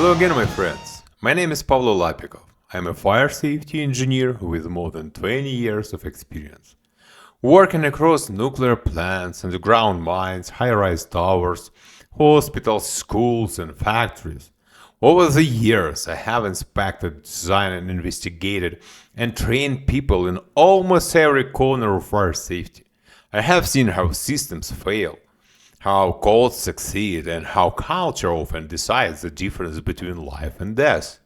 Hello again, my friends. My name is Pavlo Lapikov. I'm a fire safety engineer with more than 20 years of experience. Working across nuclear plants, underground mines, high-rise towers, hospitals, schools, and factories. Over the years, I have inspected, designed, and investigated and trained people in almost every corner of fire safety. I have seen how systems fail, how codes succeed, and how culture often decides the difference between life and death.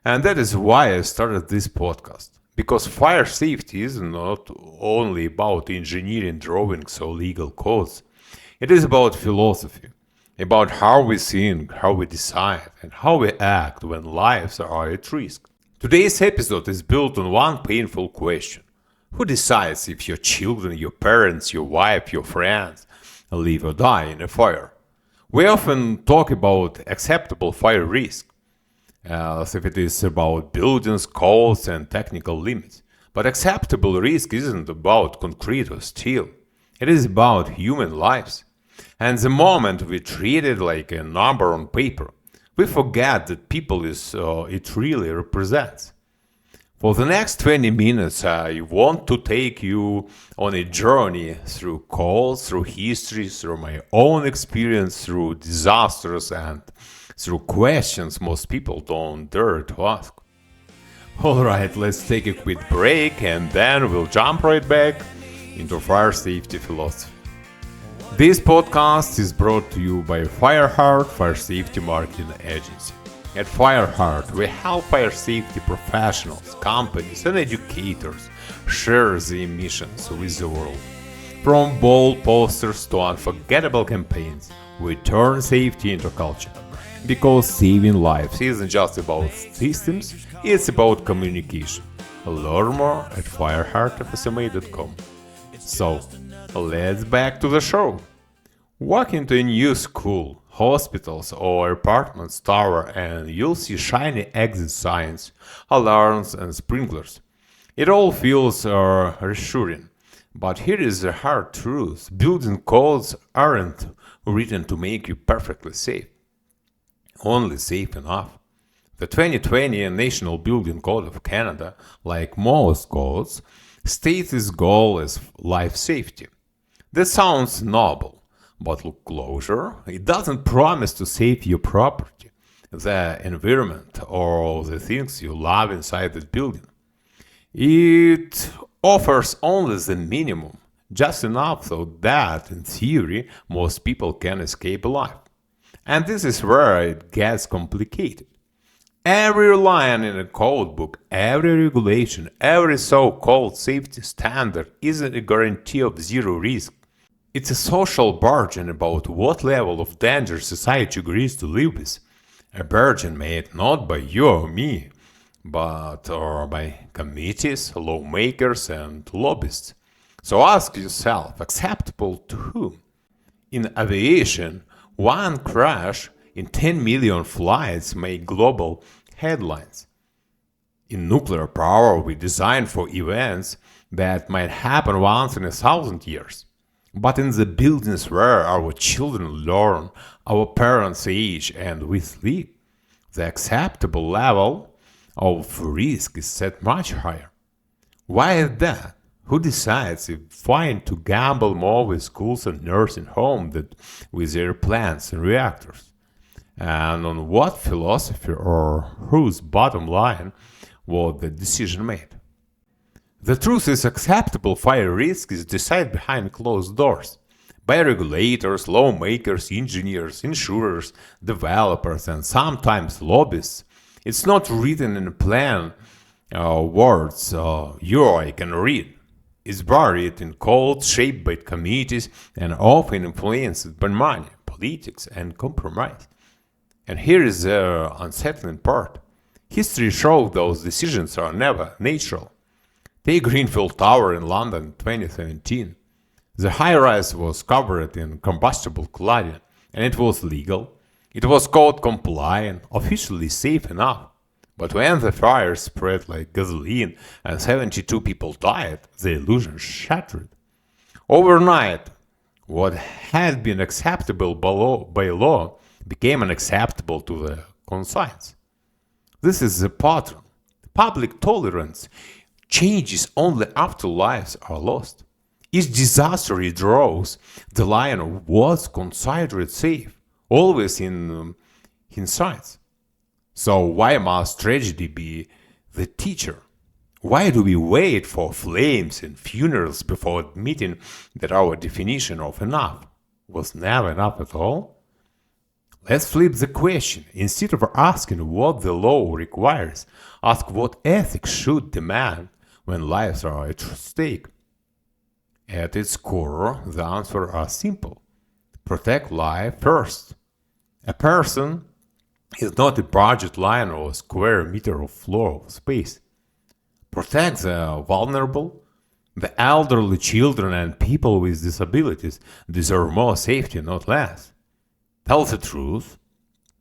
And that is why I started this podcast. Because fire safety is not only about engineering drawings or legal codes, it is about philosophy, about how we think, how we decide, and how we act when lives are at risk. Today's episode is built on one painful question. Who decides if your children, your parents, your wife, your friends live or die in a fire? We often talk about acceptable fire risk, as if it is about buildings, codes, and technical limits. But acceptable risk isn't about concrete or steel. It is about human lives. And the moment we treat it like a number on paper, we forget that people is it really represents. For the next 20 minutes, I want to take you on a journey through codes, through history, through my own experience, through disasters, and through questions most people don't dare to ask. Alright, let's take a quick break and then we'll jump right back into fire safety philosophy. This podcast is brought to you by Fireheart Fire Safety Marketing Agency. At Fireheart, we help fire safety professionals, companies, and educators share their missions with the world. From bold posters to unforgettable campaigns, we turn safety into culture. Because saving lives isn't just about systems, it's about communication. Learn more at fireheartfsma.com. So, let's back to the show. Walk into a new school, hospitals, or apartments tower and you'll see shiny exit signs, alarms, and sprinklers. It all feels reassuring. But here is the hard truth. Building codes aren't written to make you perfectly safe. Only safe enough. The 2020 National Building Code of Canada, like most codes, states its goal as life safety. That sounds noble, but look closer. It doesn't promise to save your property, the environment, or the things you love inside that building. It offers only the minimum, just enough so that, in theory, most people can escape alive. And this is where it gets complicated. Every line in a code book, every regulation, every so-called safety standard isn't a guarantee of zero risk. It's a social bargain about what level of danger society agrees to live with. A bargain made not by you or me, but by committees, lawmakers, and lobbyists. So ask yourself, acceptable to whom? In aviation, one crash in 10 million flights make global headlines. In nuclear power, we design for events that might happen once in 1,000 years. But in the buildings where our children learn, our parents age, and we sleep, the acceptable level of risk is set much higher. Why is that? Who decides if fine to gamble more with schools and nursing homes than with their plants and reactors? And on what philosophy or whose bottom line was the decision made? The truth is acceptable fire risk is decided behind closed doors by regulators, lawmakers, engineers, insurers, developers, and sometimes lobbyists. It's not written in plain words you or I can read. Is buried in codes shaped by committees and often influenced by money, politics, and compromise. And here is the unsettling part. History shows those decisions are never natural. Take Grenfell Tower in London in 2017. The high-rise was covered in combustible cladding, and it was legal. It was code compliant, officially safe enough. But when the fire spread like gasoline and 72 people died, the illusion shattered. Overnight, what had been acceptable by law became unacceptable to the conscience. This is the pattern. Public tolerance changes only after lives are lost. Each disaster draws the line of what's considered safe, always in hindsight. So why must tragedy be the teacher? Why do we wait for flames and funerals before admitting that our definition of enough was never enough at all? Let's flip the question. Instead of asking what the law requires, ask what ethics should demand when lives are at stake. At its core, the answers are simple. Protect life first. A person is not a budget line or a square meter of floor space. Protect the vulnerable. The elderly, children, and people with disabilities deserve more safety, not less. Tell the truth.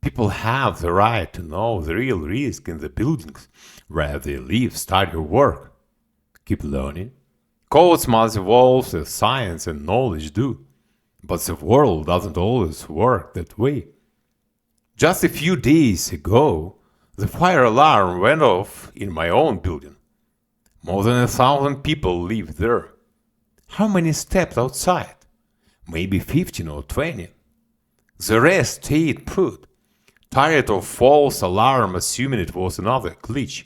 People have the right to know the real risk in the buildings where they live, study, or work. Keep learning. Codes must evolve as science and knowledge do. But the world doesn't always work that way. Just a few days ago, the fire alarm went off in my own building. More than 1,000 people live there. How many stepped outside? Maybe 15 or 20. The rest stayed put, tired of false alarm assuming it was another glitch.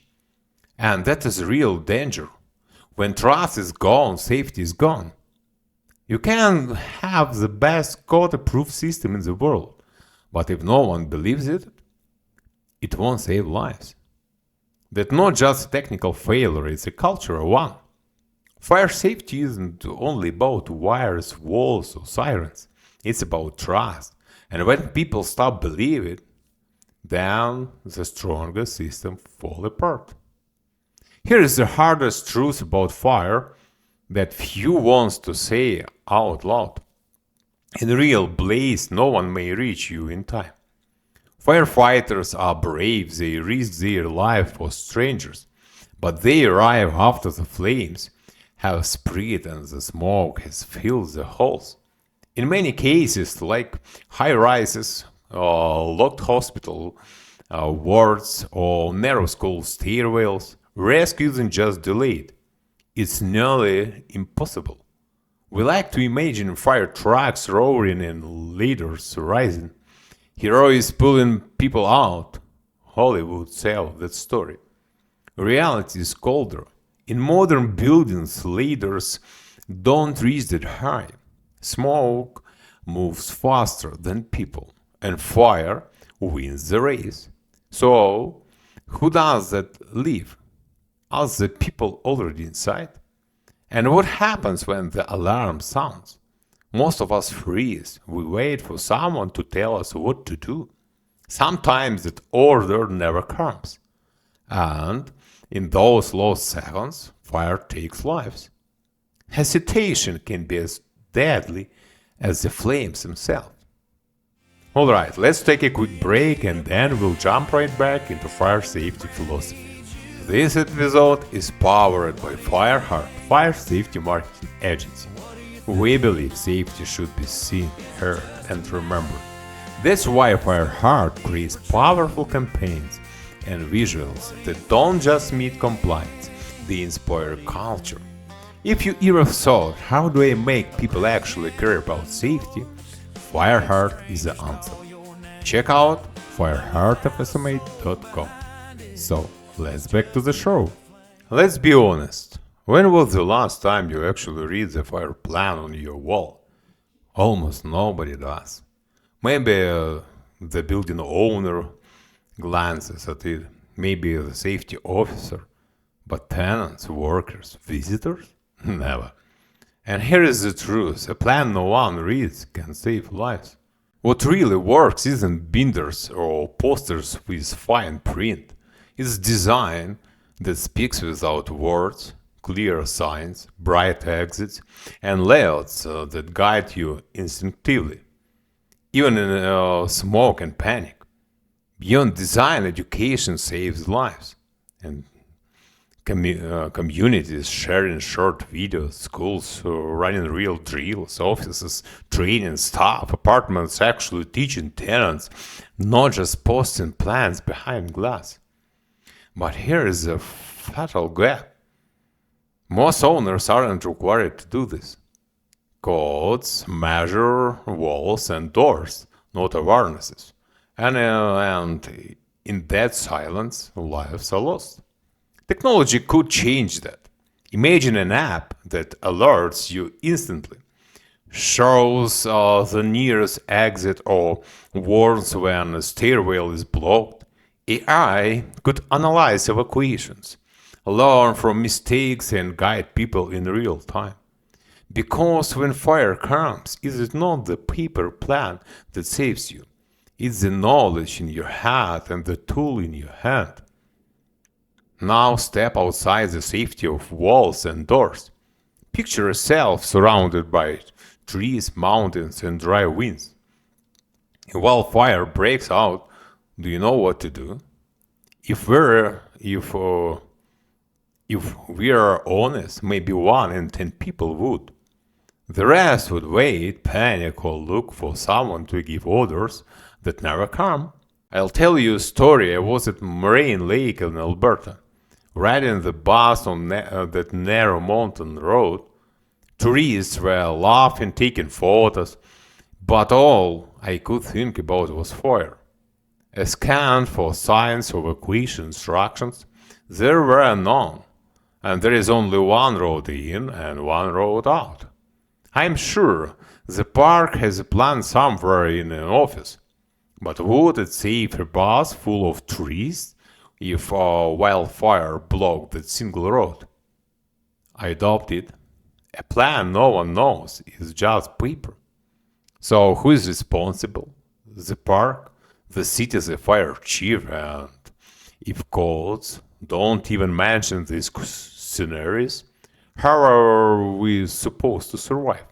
And that is real danger. When trust is gone, safety is gone. You can have the best code-approved system in the world, but if no one believes it, it won't save lives. That's not just a technical failure, it's a cultural one. Fire safety isn't only about wires, walls, or sirens. It's about trust. And when people stop believing it, then the stronger system falls apart. Here is the hardest truth about fire that few wants to say out loud. In a real blaze, no one may reach you in time. Firefighters are brave, they risk their life for strangers, but they arrive after the flames have spread and the smoke has filled the halls. In many cases, like high-rises, locked hospital wards, or narrow school stairwells, rescue isn't just delayed, it's nearly impossible. We like to imagine fire trucks roaring and ladders rising, heroes pulling people out. Hollywood sells that story. Reality is colder. In modern buildings, ladders don't reach that high. Smoke moves faster than people, and fire wins the race. So, who does that leave? Us, the people already inside? And what happens when the alarm sounds? Most of us freeze. We wait for someone to tell us what to do. Sometimes that order never comes. And in those lost seconds, fire takes lives. Hesitation can be as deadly as the flames themselves. Alright, let's take a quick break and then we'll jump right back into fire safety philosophy. This episode is powered by Fireheart, Fire Safety Marketing Agency. We believe safety should be seen, heard, and remembered. That's why Fireheart creates powerful campaigns and visuals that don't just meet compliance, they inspire culture. If you ever thought, how do I make people actually care about safety? Fireheart is the answer. Check out fireheartfsma.com. So, let's back to the show. Let's be honest. When was the last time you actually read the fire plan on your wall? Almost nobody does. Maybe the building owner glances at it, maybe the safety officer, but tenants, workers, visitors? Never. And here is the truth, a plan no one reads can save lives. What really works isn't binders or posters with fine print. It's design that speaks without words, clear signs, bright exits, and layouts that guide you instinctively, even in smoke and panic. Beyond design, education saves lives. And communities sharing short videos, schools running real drills, offices training staff, apartments actually teaching tenants, not just posting plans behind glass. But here is a fatal gap. Most owners aren't required to do this. Codes measure walls and doors, not awarenesses. And in that silence, lives are lost. Technology could change that. Imagine an app that alerts you instantly, shows the nearest exit, or warns when a stairwell is blocked. AI could analyze evacuations, learn from mistakes, and guide people in real time. Because when fire comes, it is not the paper plan that saves you. It's the knowledge in your head and the tool in your hand. Now step outside the safety of walls and doors. Picture yourself surrounded by trees, mountains, and dry winds. While fire breaks out, do you know what to do? If we are honest, maybe 1 in 10 people would. The rest would wait, panic, or look for someone to give orders that never come. I'll tell you a story. I was at Moraine Lake in Alberta, riding the bus on that narrow mountain road. Tourists were laughing, taking photos, but all I could think about was fire. I scanned for signs of evacuation instructions. There were none, and there is only one road in and one road out. I'm sure the park has a plan somewhere in an office, but would it save a bus full of trees if a wildfire blocked that single road? I adopted a plan no one knows is just paper. So who is responsible? The park, the city, the fire chief, and if codes don't even mention these scenarios, how are we supposed to survive?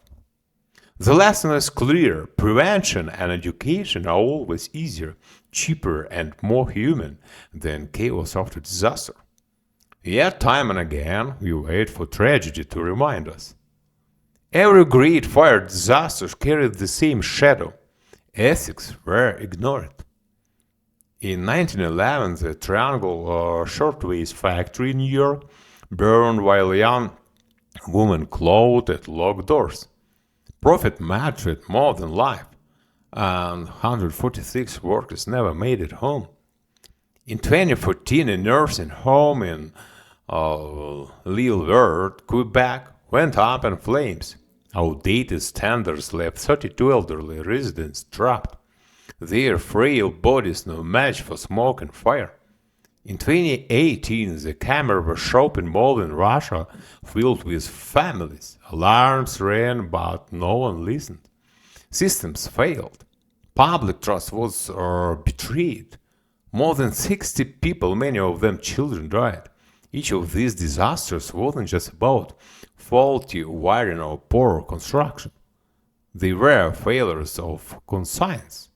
The lesson is clear. Prevention and education are always easier, cheaper, and more human than chaos after disaster. Yet, time and again, we wait for tragedy to remind us. Every great fire disaster carried the same shadow. Ethics were ignored. In 1911, the Triangle Shirtwaist factory in New York burned while a young woman clothed at locked doors. Profit mattered more than life, and 146 workers never made it home. In 2014, a nursing home in Lilleverde, Quebec, went up in flames. Outdated standards left 32 elderly residents trapped. Their frail bodies no match for smoke and fire. In 2018, the camera shopping mall in Russia filled with families. Alarms rang, but no one listened. Systems failed. Public trust was betrayed. More than 60 people, many of them children, died. Each of these disasters wasn't just about faulty wiring or poor construction. They were failures of conscience.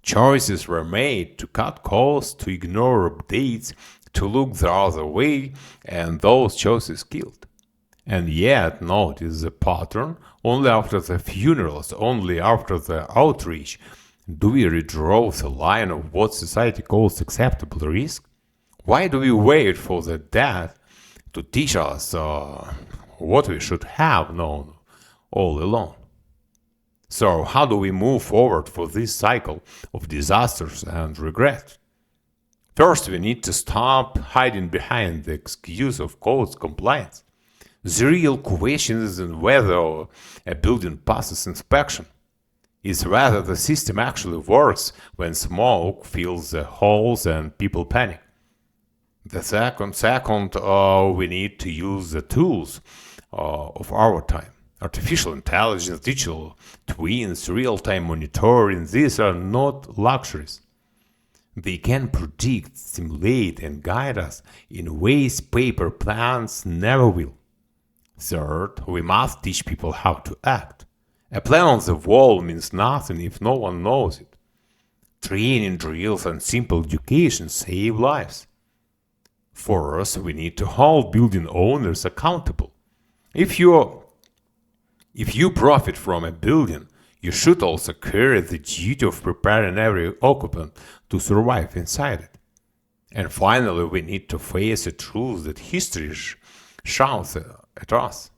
Choices were made to cut costs, to ignore updates, to look the other way, and those choices killed. And yet, notice the pattern. Only after the funerals, only after the outrage, do we redraw the line of what society calls acceptable risk? Why do we wait for the death to teach us what we should have known all along? So, how do we move forward for this cycle of disasters and regret? First, we need to stop hiding behind the excuse of codes compliance. The real question isn't whether a building passes inspection. It's whether the system actually works when smoke fills the halls and people panic. The second, we need to use the tools of our time. Artificial intelligence, digital twins, real-time monitoring, these are not luxuries. They can predict, simulate, and guide us in ways paper plans never will. Third, we must teach people how to act. A plan on the wall means nothing if no one knows it. Training drills and simple education save lives. First, we need to hold building owners accountable. If you profit from a building, you should also carry the duty of preparing every occupant to survive inside it. And finally, we need to face the truth that history shouts at us.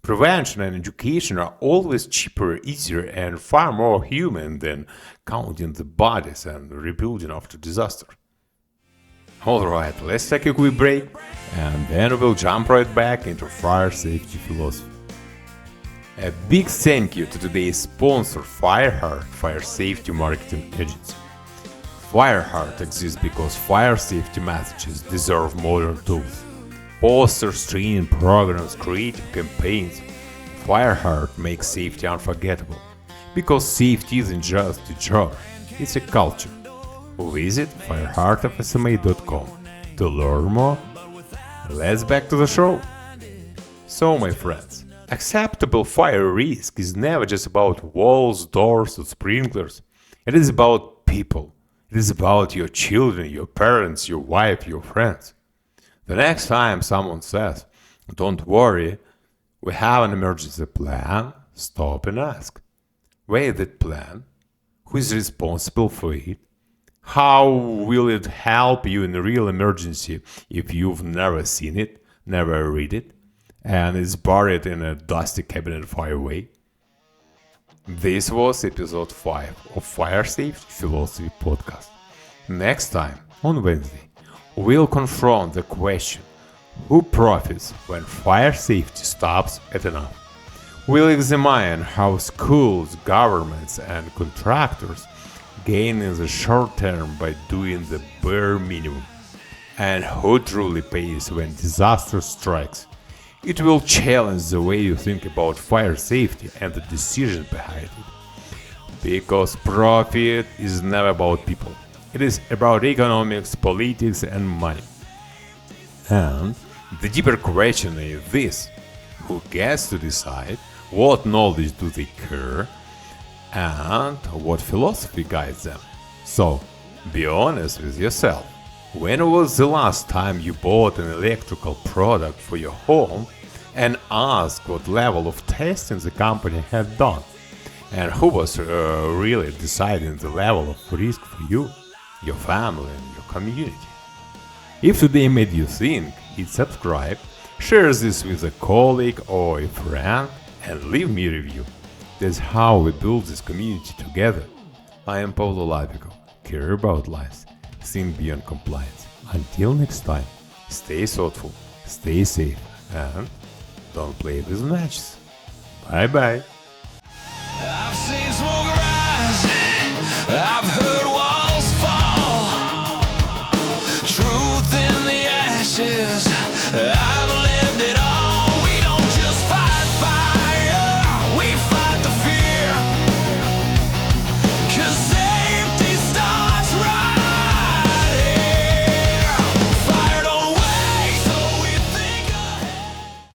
Prevention and education are always cheaper, easier, and far more human than counting the bodies and rebuilding after disaster. Alright, let's take a quick break, and then we'll jump right back into fire safety philosophy. A big thank you to today's sponsor, Fireheart Fire Safety Marketing Agency. Fireheart exists because fire safety messages deserve modern tools. Posters, training programs, creative campaigns. Fireheart makes safety unforgettable. Because safety isn't just a job, it's a culture. Visit fireheartofsma.com to learn more. Let's back to the show. So, my friends, acceptable fire risk is never just about walls, doors, or sprinklers. It is about people. It is about your children, your parents, your wife, your friends. The next time someone says, "Don't worry, we have an emergency plan," stop and ask. Where is that plan? Who is responsible for it? How will it help you in a real emergency if you've never seen it, never read it, and it's buried in a dusty cabinet far away? This was episode 5 of Fire Safety Philosophy Podcast. Next time, on Wednesday, we'll confront the question, who profits when fire safety stops at enough? We'll examine how schools, governments, and contractors gain in the short term by doing the bare minimum, and who truly pays when disaster strikes. It will challenge the way you think about fire safety and the decisions behind it. Because profit is never about people. It is about economics, politics, and money. And the deeper question is this: who gets to decide? What knowledge do they care? And what philosophy guides them? So, be honest with yourself. When was the last time you bought an electrical product for your home and asked what level of testing the company had done? And who was really deciding the level of risk for you, your family, and your community? If today made you think, hit subscribe, share this with a colleague or a friend, and leave me a review. That's how we build this community together. I am Pavlo Lapikov, care about lives, think beyond compliance. Until next time, stay thoughtful, stay safe, and don't play with matches. Bye bye. I've seen smoke rise, I've heard walls fall, truth in the ashes.